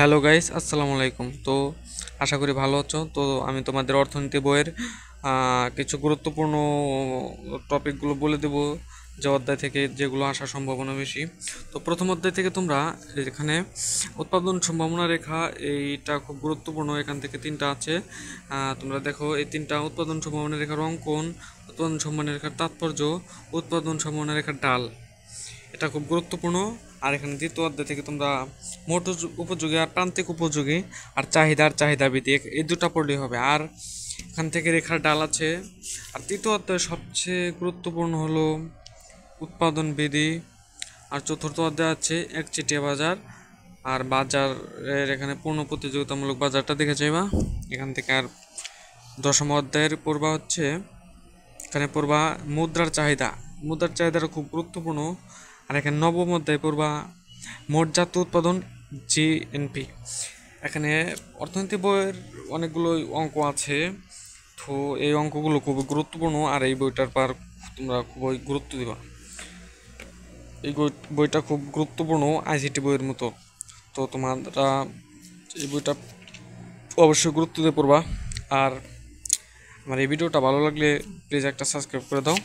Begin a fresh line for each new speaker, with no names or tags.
Hello guys, আসসালামু আলাইকুম। তো আশা করি ভালো আছো। তো আমি তোমাদের অর্থনীতি বইয়ের কিছু গুরুত্বপূর্ণ টপিকগুলো বলে দেব, যে অধ্যায় থেকে যেগুলো আসার সম্ভাবনা বেশি। তো প্রথম অধ্যায় থেকে তোমরা এখানে উৎপাদন সম্ভাবনা রেখা, এইটা খুব গুরুত্বপূর্ণ। এখান থেকে তিনটা আছে, তোমরা দেখো এই তিনটা: উৎপাদন সম্ভাবনা রেখার অঙ্কন, উৎপাদন সম্ভাবনা রেখার তাৎপর্য, উৎপাদন সম্ভাবনা রেখার ডাল। এটা খুব গুরুত্বপূর্ণ। আর এখানে দ্বিতীয় অধ্যায় থেকে তোমরা মোট উপযোগী আর প্রান্তিক উপযোগী আর চাহিদা ভিত্তিক এই দুটা পড়লেই হবে। আর এখান থেকে রেখার ডাল আছে। আর তৃতীয় অধ্যায় সবচেয়ে গুরুত্বপূর্ণ হলো উৎপাদন বিধি। আর চতুর্থ অধ্যায় আছে একচেটিয়া বাজার আর বাজারের এখানে পূর্ণ প্রতিযোগিতামূলক বাজারটা দেখে যাইবা এখান থেকে। আর দশম অধ্যায়ের পড়বা হচ্ছে, এখানে পড়বা মুদ্রার চাহিদাটা খুব গুরুত্বপূর্ণ। আর এখানে নবম অধ্যায় পড়বা মোট জাতীয় উৎপাদন, জিএনপি। এখানে অর্থনীতি বইয়ের অনেকগুলো অঙ্ক আছে, তো এই অঙ্কগুলো খুবই গুরুত্বপূর্ণ। আর এই বইটার পর তোমরা খুবই গুরুত্ব দিবা। এই বইটা খুব গুরুত্বপূর্ণ, আইসিটি বইয়ের মতো। তো তোমরা এই বইটা অবশ্যই গুরুত্ব দিয়ে পড়বা। আর আমার এই ভিডিওটা ভালো লাগলে প্লিজ একটা সাবস্ক্রাইব করে দাও।